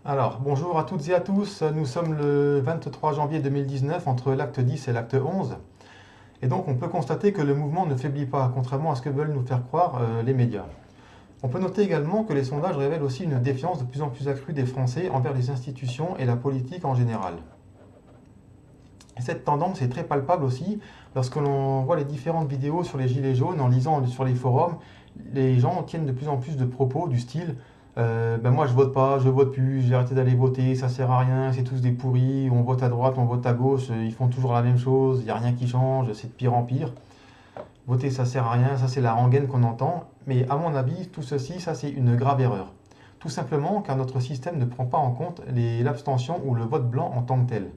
Alors, bonjour à toutes et à tous. Nous sommes le 23 janvier 2019 entre l'acte 10 et l'acte 11. Et donc, on peut constater que le mouvement ne faiblit pas, contrairement à ce que veulent nous faire croire les médias. On peut noter également que les sondages révèlent aussi une défiance de plus en plus accrue des Français envers les institutions et la politique en général. Et cette tendance est très palpable aussi lorsque l'on voit les différentes vidéos sur les gilets jaunes, en lisant sur les forums, les gens tiennent de plus en plus de propos du style ben moi je vote pas, je vote plus, j'ai arrêté d'aller voter, ça sert à rien, c'est tous des pourris, on vote à droite, on vote à gauche, ils font toujours la même chose, il n'y a rien qui change, c'est de pire en pire. Voter ça sert à rien, ça c'est la rengaine qu'on entend, mais à mon avis tout ceci, ça c'est une grave erreur. Tout simplement car notre système ne prend pas en compte l'abstention ou le vote blanc en tant que tel.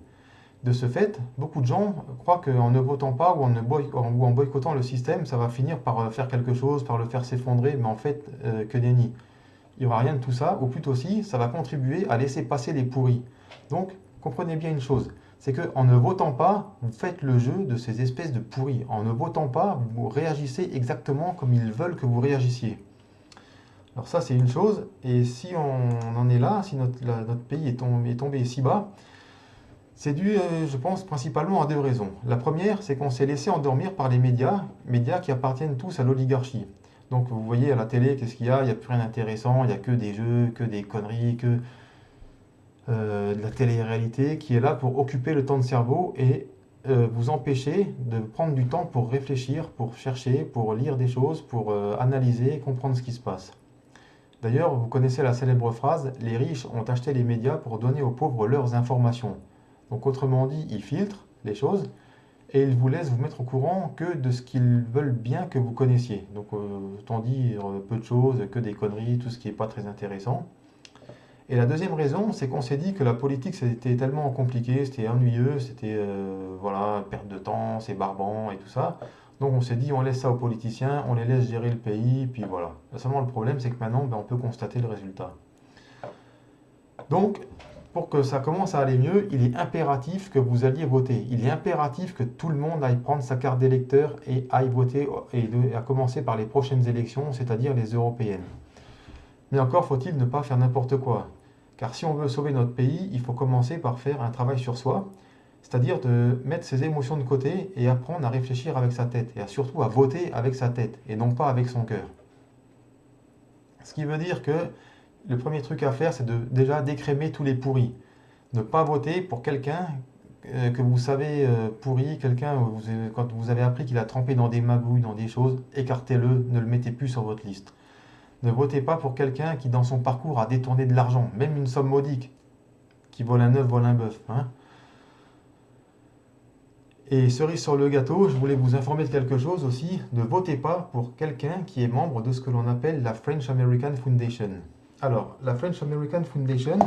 De ce fait, beaucoup de gens croient qu'en ne votant pas ou en boycottant le système, ça va finir par faire quelque chose, par le faire s'effondrer, mais en fait, que nenni. Il n'y aura rien de tout ça, ou plutôt si, ça va contribuer à laisser passer les pourris. Donc, comprenez bien une chose, c'est qu'en ne votant pas, vous faites le jeu de ces espèces de pourris. En ne votant pas, vous réagissez exactement comme ils veulent que vous réagissiez. Alors ça, c'est une chose, et si on en est là, si notre pays est tombé si bas, c'est dû, je pense, principalement à deux raisons. La première, c'est qu'on s'est laissé endormir par les médias qui appartiennent tous à l'oligarchie. Donc vous voyez à la télé, qu'est-ce qu'il y a? Il n'y a plus rien d'intéressant, il n'y a que des jeux, que des conneries, que de la télé-réalité qui est là pour occuper le temps de cerveau et vous empêcher de prendre du temps pour réfléchir, pour chercher, pour lire des choses, pour analyser, comprendre ce qui se passe. D'ailleurs, vous connaissez la célèbre phrase, les riches ont acheté les médias pour donner aux pauvres leurs informations. Donc autrement dit, ils filtrent les choses et ils vous laissent vous mettre au courant que de ce qu'ils veulent bien que vous connaissiez. Donc autant dire peu de choses, que des conneries, tout ce qui n'est pas très intéressant. Et la deuxième raison, c'est qu'on s'est dit que la politique c'était tellement compliqué, c'était ennuyeux, c'était voilà, perte de temps, c'est barbant et tout ça. Donc on s'est dit on laisse ça aux politiciens, on les laisse gérer le pays, puis voilà. Seulement le problème c'est que maintenant ben, on peut constater le résultat. Donc pour que ça commence à aller mieux, il est impératif que vous alliez voter. Il est impératif que tout le monde aille prendre sa carte d'électeur et aille voter, à commencer par les prochaines élections, c'est-à-dire les européennes. Mais encore faut-il ne pas faire n'importe quoi. Car si on veut sauver notre pays, il faut commencer par faire un travail sur soi, c'est-à-dire de mettre ses émotions de côté et apprendre à réfléchir avec sa tête, et surtout à voter avec sa tête, et non pas avec son cœur. Ce qui veut dire que le premier truc à faire, c'est de déjà décrémer tous les pourris. Ne pas voter pour quelqu'un que vous savez pourri, quelqu'un quand vous avez appris qu'il a trempé dans des magouilles, dans des choses, écartez-le, ne le mettez plus sur votre liste. Ne votez pas pour quelqu'un qui, dans son parcours, a détourné de l'argent, même une somme modique. Qui vole un œuf, vole un bœuf. Hein. Et cerise sur le gâteau, je voulais vous informer de quelque chose aussi. Ne votez pas pour quelqu'un qui est membre de ce que l'on appelle la French American Foundation. Alors, la French American Foundation,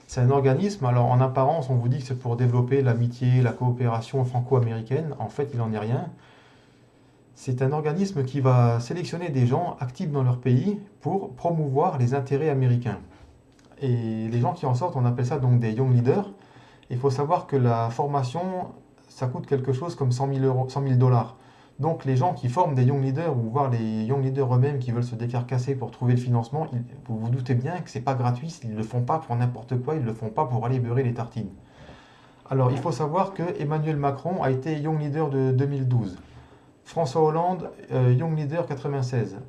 c'est un organisme, alors en apparence, on vous dit que c'est pour développer l'amitié, la coopération franco-américaine. En fait, il n'en est rien. C'est un organisme qui va sélectionner des gens actifs dans leur pays pour promouvoir les intérêts américains. Et les gens qui en sortent, on appelle ça donc des young leaders. Il faut savoir que la formation, ça coûte quelque chose comme 100 000 dollars. Donc les gens qui forment des young leaders, ou voir les young leaders eux-mêmes qui veulent se décarcasser pour trouver le financement, vous vous doutez bien que c'est pas gratuit, ils ne le font pas pour n'importe quoi, ils ne le font pas pour aller beurrer les tartines. Alors il faut savoir que Emmanuel Macron a été young leader de 2012. François Hollande, Young Leader 96.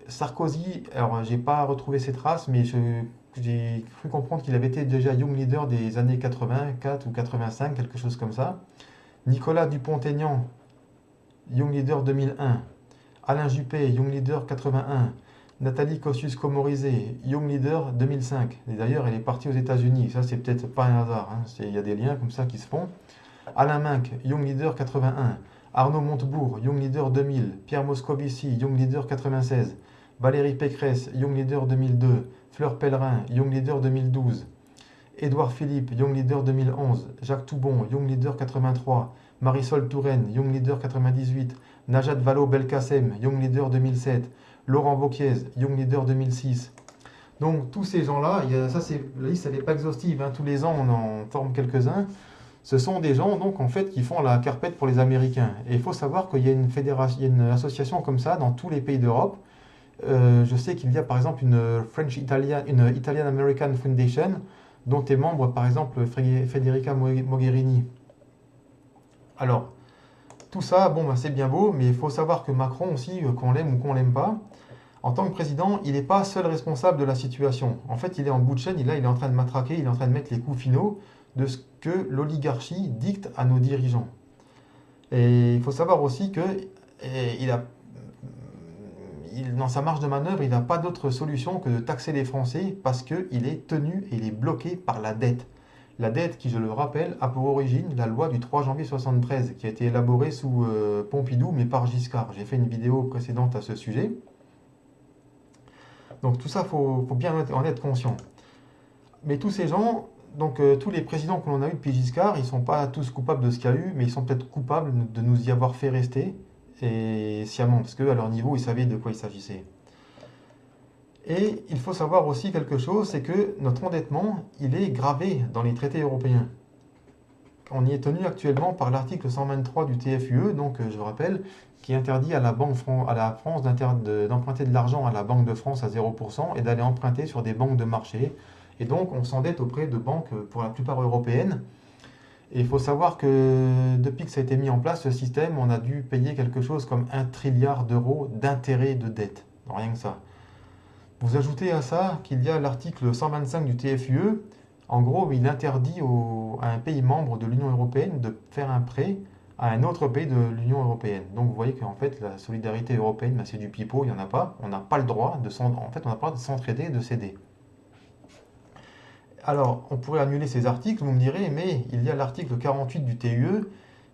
Sarkozy, alors j'ai pas retrouvé ses traces, mais j'ai cru comprendre qu'il avait été déjà Young Leader des années 84 ou 85, quelque chose comme ça. Nicolas Dupont-Aignan, Young Leader 2001. Alain Juppé, Young Leader 81. Nathalie Kosciusko-Morizet, Young Leader 2005. Et d'ailleurs, elle est partie aux États-Unis. Ça, c'est peut-être pas un hasard. Hein. Il y a des liens comme ça qui se font. Alain Minc, Young Leader 81. Arnaud Montebourg, Young Leader 2000. Pierre Moscovici, Young Leader 96. Valérie Pécresse, Young Leader 2002. Fleur Pellerin, Young Leader 2012. Édouard Philippe, Young Leader 2011. Jacques Toubon, Young Leader 83. Marisol Touraine, Young Leader 98. Najat Vallaud-Belkacem, Young Leader 2007. Laurent Wauquiez, Young Leader 2006. Donc tous ces gens-là, ça c'est la liste, elle n'est pas exhaustive, hein. Tous les ans on en forme quelques-uns. Ce sont des gens donc en fait qui font la carpette pour les Américains. Et il faut savoir qu'il y a une fédération, il y a une association comme ça dans tous les pays d'Europe. Je sais qu'il y a par exemple une Italian American Foundation dont est membre par exemple Federica Mogherini. Alors, tout ça, bon, ben, c'est bien beau, mais il faut savoir que Macron aussi, qu'on l'aime ou qu'on l'aime pas, en tant que président, il n'est pas seul responsable de la situation. En fait, il est en bout de chaîne, il est en train de matraquer, il est en train de mettre les coups finaux de ce que l'oligarchie dicte à nos dirigeants. Et il faut savoir aussi que dans sa marge de manœuvre, il n'a pas d'autre solution que de taxer les Français parce qu'il est tenu et il est bloqué par la dette. La dette qui, je le rappelle, a pour origine la loi du 3 janvier 1973 qui a été élaborée sous Pompidou mais par Giscard. J'ai fait une vidéo précédente à ce sujet. Donc tout ça, faut bien en être conscient. Mais tous ces gens, donc tous les présidents que l'on a eu depuis Giscard, ils ne sont pas tous coupables de ce qu'il y a eu, mais ils sont peut-être coupables de nous y avoir fait rester, et sciemment, parce qu'à leur niveau, ils savaient de quoi il s'agissait. Et il faut savoir aussi quelque chose, c'est que notre endettement, il est gravé dans les traités européens. On y est tenu actuellement par l'article 123 du TFUE, donc je rappelle, qui interdit à la France d'emprunter de l'argent à la Banque de France à 0% et d'aller emprunter sur des banques de marché. Et donc on s'endette auprès de banques pour la plupart européennes. Et il faut savoir que depuis que ça a été mis en place, ce système, on a dû payer quelque chose comme 1 trilliard d'euros d'intérêts de dette. Rien que ça. Vous ajoutez à ça qu'il y a l'article 125 du TFUE. En gros, il interdit à un pays membre de l'Union européenne de faire un prêt à un autre pays de l'Union européenne. Donc vous voyez qu'en fait, la solidarité européenne, ben, c'est du pipeau, il n'y en a pas. On n'a pas le droit de s'entraider et de céder. Alors, on pourrait annuler ces articles, vous me direz, mais il y a l'article 48 du TUE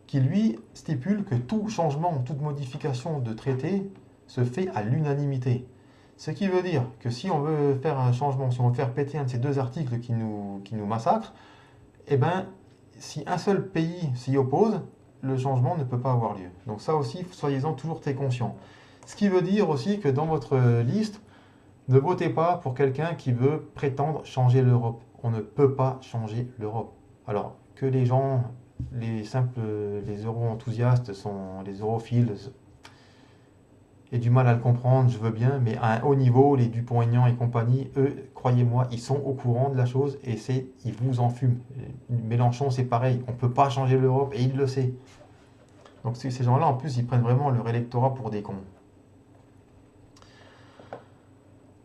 qui, lui, stipule que tout changement, toute modification de traité se fait à l'unanimité. Ce qui veut dire que si on veut faire un changement, si on veut faire péter un de ces deux articles qui nous massacrent, eh ben, si un seul pays s'y oppose, le changement ne peut pas avoir lieu. Donc ça aussi, soyez-en toujours très conscients. Ce qui veut dire aussi que dans votre liste, ne votez pas pour quelqu'un qui veut prétendre changer l'Europe. On ne peut pas changer l'Europe. Alors que les gens, les euro-enthousiastes, les europhiles, aient du mal à le comprendre, je veux bien, mais à un haut niveau, les Dupont-Aignan et compagnie, eux, croyez-moi, ils sont au courant de la chose et ils vous en fument. Mélenchon, c'est pareil, on ne peut pas changer l'Europe et il le sait. Donc ces gens-là, en plus, ils prennent vraiment leur électorat pour des cons.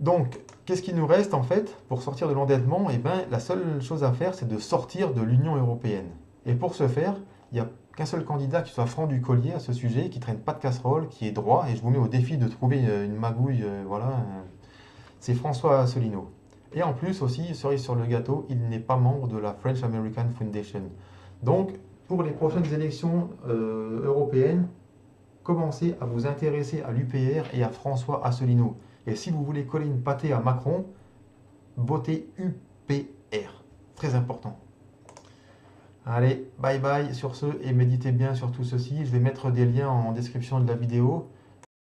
Donc, qu'est-ce qui nous reste en fait pour sortir de l'endettement? Eh bien, la seule chose à faire, c'est de sortir de l'Union européenne. Et pour ce faire, il n'y a qu'un seul candidat qui soit franc du collier à ce sujet, qui traîne pas de casserole, qui est droit, et je vous mets au défi de trouver une magouille, c'est François Asselineau. Et en plus aussi, cerise sur le gâteau, il n'est pas membre de la French American Foundation. Donc, pour les prochaines élections européennes, commencez à vous intéresser à l'UPR et à François Asselineau. Et si vous voulez coller une pâtée à Macron, votez UPR. Très important. Allez, bye bye sur ce et méditez bien sur tout ceci. Je vais mettre des liens en description de la vidéo.